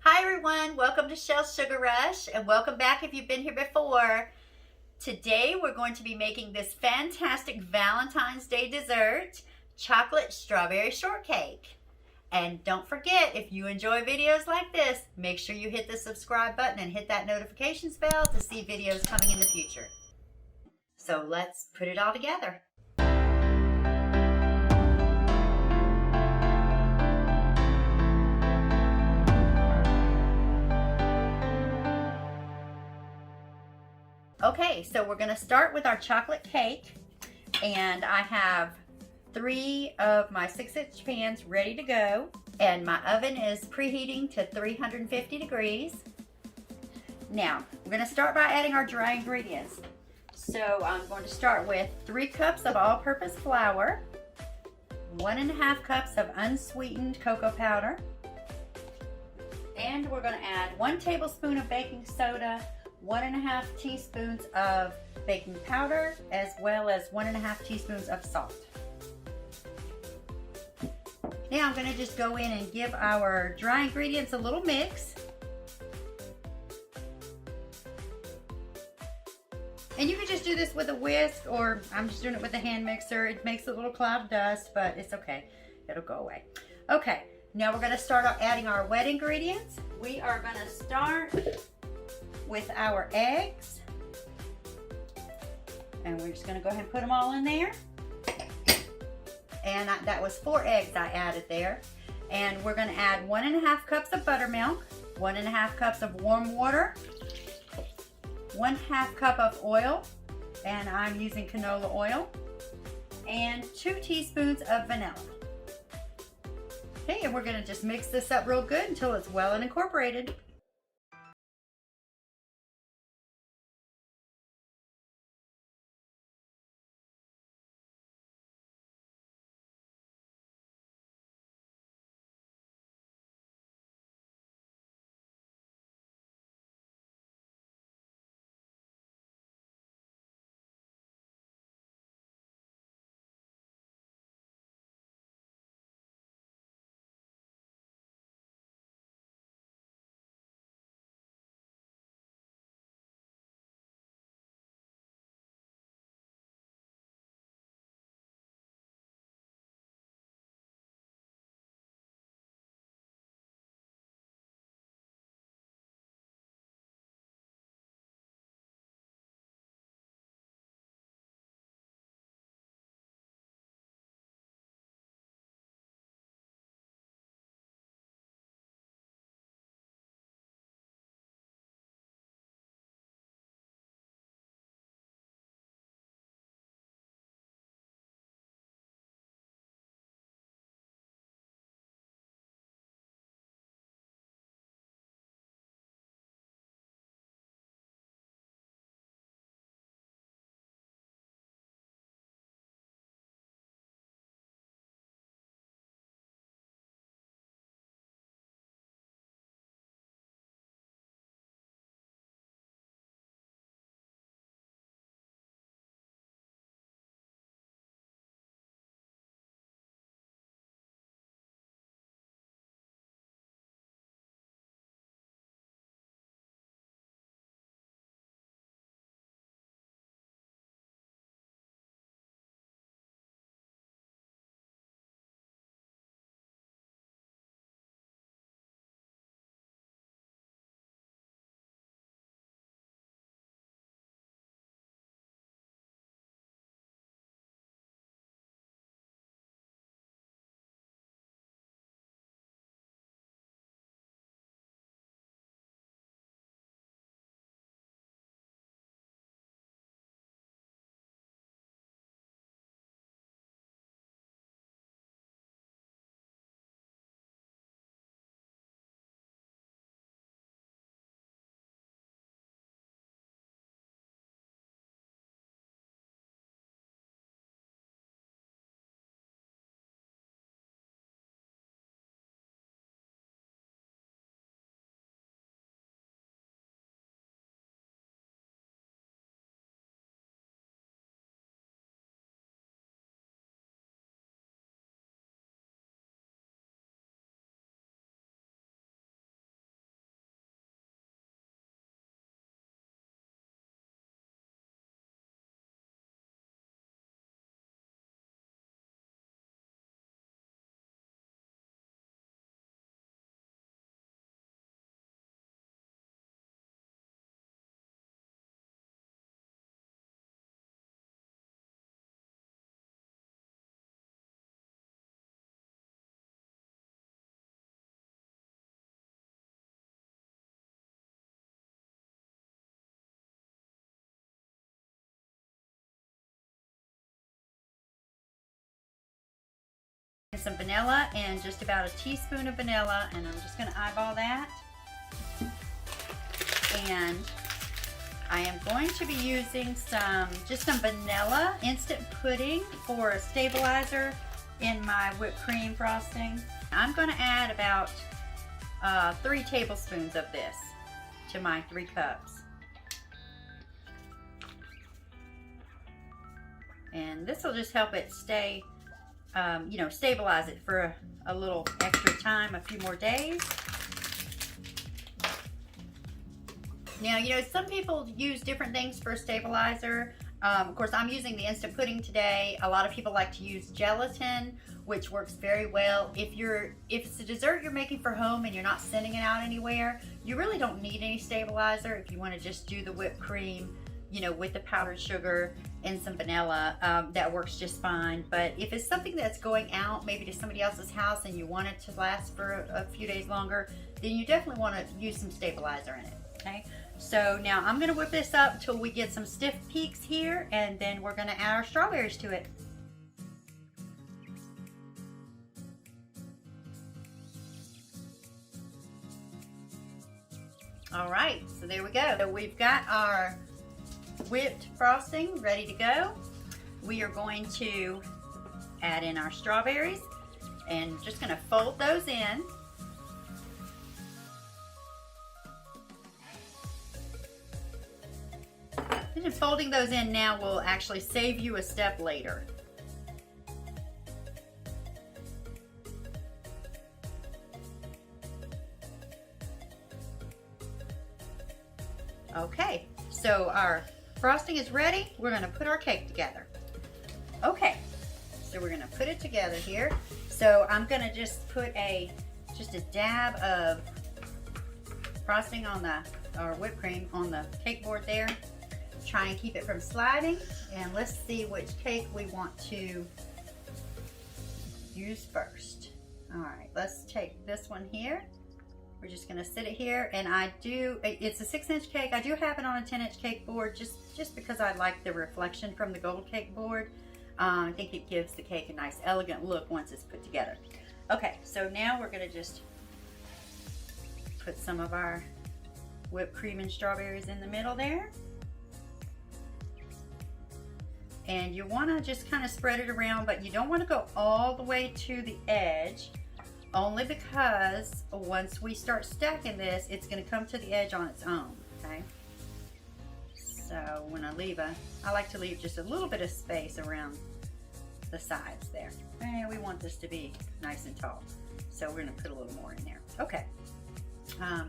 Hi everyone, welcome to Shell's Sugar Rush and welcome back if you've been here before. Today we're going to be making this fantastic Valentine's Day dessert, chocolate strawberry shortcake. And don't forget, if you enjoy videos like this, make sure you hit the subscribe button and hit that notifications bell to see videos coming in the future. So let's put it all together. Okay, so we're going to start with our chocolate cake, and I have 3 of my 6-inch pans ready to go, and my oven is preheating to 350 degrees. Now, we're going to start by adding our dry ingredients. So I'm going to start with 3 cups of all-purpose flour, 1.5 cups of unsweetened cocoa powder, and we're going to add 1 tablespoon of baking soda, 1.5 teaspoons of baking powder, as well as 1.5 teaspoons of salt. Now I'm going to just go in and give our dry ingredients a little mix. And you can just do this with a whisk, or I'm just doing it with a hand mixer. It makes a little cloud of dust, but it's okay. It'll go away. Okay, now we're going to start adding our wet ingredients. We are going to start with our eggs, and we're just going to go ahead and put them all in there. And that was 4 eggs I added there. And we're going to add 1.5 cups of buttermilk, 1.5 cups of warm water, 1/2 cup of oil, and I'm using canola oil, and 2 teaspoons of vanilla. Okay, and we're going to just mix this up real good until it's well and incorporated. some vanilla and just about a teaspoon of vanilla, and I'm just going to eyeball that. And I am going to be using just some vanilla instant pudding for a stabilizer in my whipped cream frosting. I'm going to add about 3 tablespoons of this to my 3 cups. And this will just help it stay, stabilize it for a little extra time, a few more days. Now, some people use different things for a stabilizer. Of course, I'm using the instant pudding today. A lot of people like to use gelatin, which works very well. If it's a dessert you're making for home and you're not sending it out anywhere, you really don't need any stabilizer. If you want to just do the whipped cream, with the powdered sugar and some vanilla, that works just fine. But if it's something that's going out maybe to somebody else's house and you want it to last for a few days longer, then you definitely want to use some stabilizer in it. Okay, so now I'm going to whip this up till we get some stiff peaks here, and then we're going to add our strawberries to it. All right, so there we go. So we've got our whipped frosting ready to go. We are going to add in our strawberries and just going to fold those in. And just folding those in now will actually save you a step later. Okay, so our frosting is ready. We're going to put our cake together. Okay, so we're going to put it together here. So I'm going to just put just a dab of frosting on or whipped cream on the cake board there. Try and keep it from sliding, and let's see which cake we want to use first. All right, let's take this one here. We're just going to sit it here, and it's a 6-inch cake. I do have it on a 10-inch cake board just because I like the reflection from the gold cake board. I think it gives the cake a nice elegant look once it's put together. Okay, so now we're going to just put some of our whipped cream and strawberries in the middle there. And you want to just kind of spread it around, but you don't want to go all the way to the edge, only because once we start stacking this, it's going to come to the edge on its own, okay? So when I like to leave just a little bit of space around the sides there. And we want this to be nice and tall, so we're going to put a little more in there. Okay,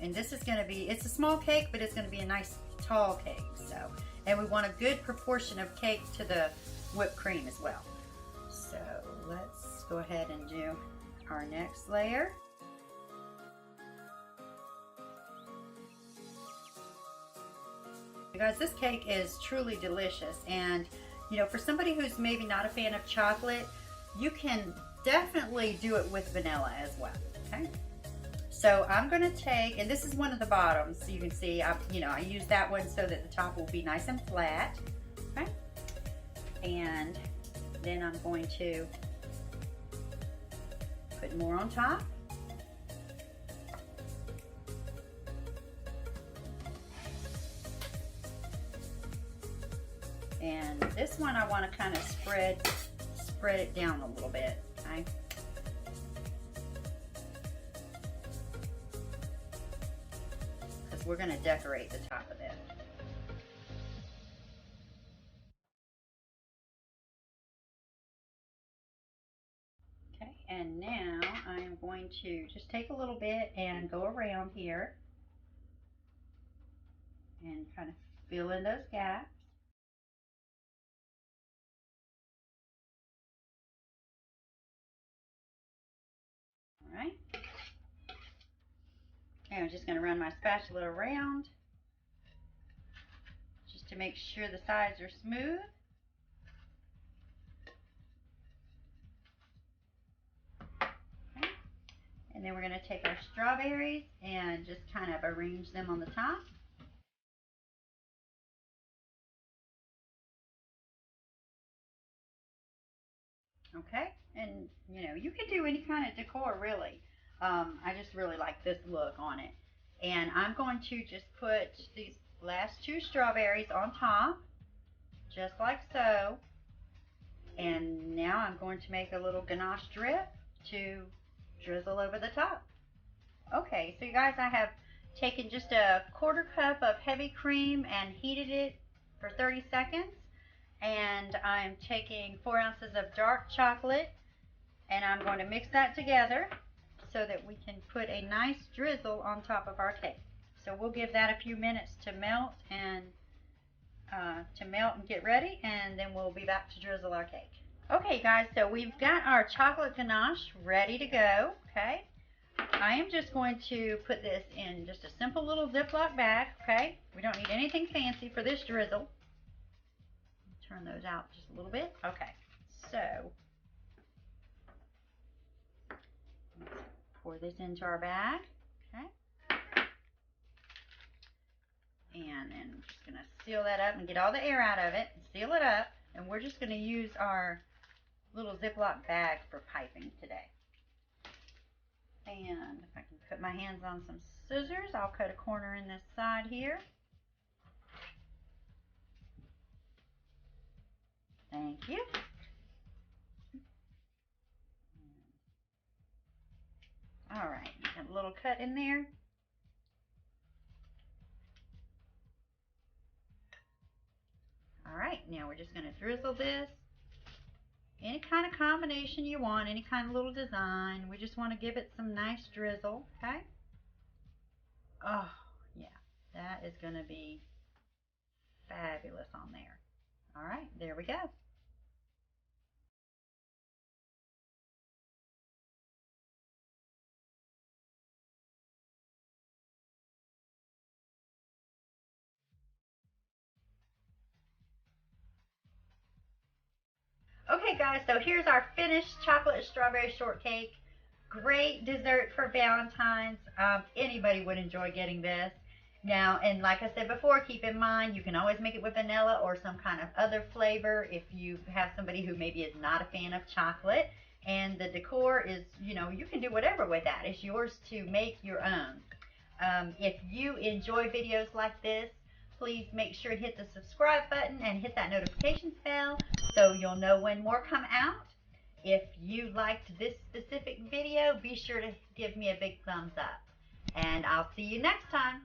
and this is going to be, it's a small cake, but it's going to be a nice tall cake, so. And we want a good proportion of cake to the whipped cream as well. So let's go ahead and do our next layer. You guys, this cake is truly delicious, and for somebody who's maybe not a fan of chocolate, you can definitely do it with vanilla as well, okay? So I'm going to take, and this is one of the bottoms, so you can see, I use that one so that the top will be nice and flat, okay? And then I'm going to put more on top. And this one I want to kind of spread it down a little bit, okay? We're going to decorate the top of it. Okay, and now I'm going to just take a little bit and go around here and kind of fill in those gaps. All right. And I'm just going to run my spatula around just to make sure the sides are smooth. Okay. And then we're going to take our strawberries and just kind of arrange them on the top. Okay, And you know, you can do any kind of decor really. I just really like this look on it. And I'm going to just put these last two strawberries on top, just like so. And now I'm going to make a little ganache drip to drizzle over the top. Okay, so you guys, I have taken just a quarter cup of heavy cream and heated it for 30 seconds. And I'm taking 4 ounces of dark chocolate, and I'm going to mix that together so that we can put a nice drizzle on top of our cake. So we'll give that a few minutes to melt and get ready, and then we'll be back to drizzle our cake. Okay guys, so we've got our chocolate ganache ready to go. Okay, I am just going to put this in just a simple little Ziploc bag. Okay, we don't need anything fancy for this drizzle. Turn those out just a little bit. Okay, so let's pour this into our bag. Okay, and then I'm just going to seal that up and get all the air out of it and seal it up. And we're just going to use our little Ziploc bag for piping today. And if I can put my hands on some scissors, I'll cut a corner in this side here. Thank you. All right, got a little cut in there. All right, now we're just going to drizzle this. Any kind of combination you want, any kind of little design. We just want to give it some nice drizzle, okay? Oh, yeah, that is going to be fabulous on there. All right, there we go. Okay guys, so here's our finished chocolate strawberry shortcake. Great dessert for Valentine's. Anybody would enjoy getting this. Now, and like I said before, keep in mind you can always make it with vanilla or some kind of other flavor if you have somebody who maybe is not a fan of chocolate. And the decor is, you know, you can do whatever with that. It's yours to make your own. If you enjoy videos like this, please make sure to hit the subscribe button and hit that notifications bell so you'll know when more come out. If you liked this specific video, be sure to give me a big thumbs up. And I'll see you next time.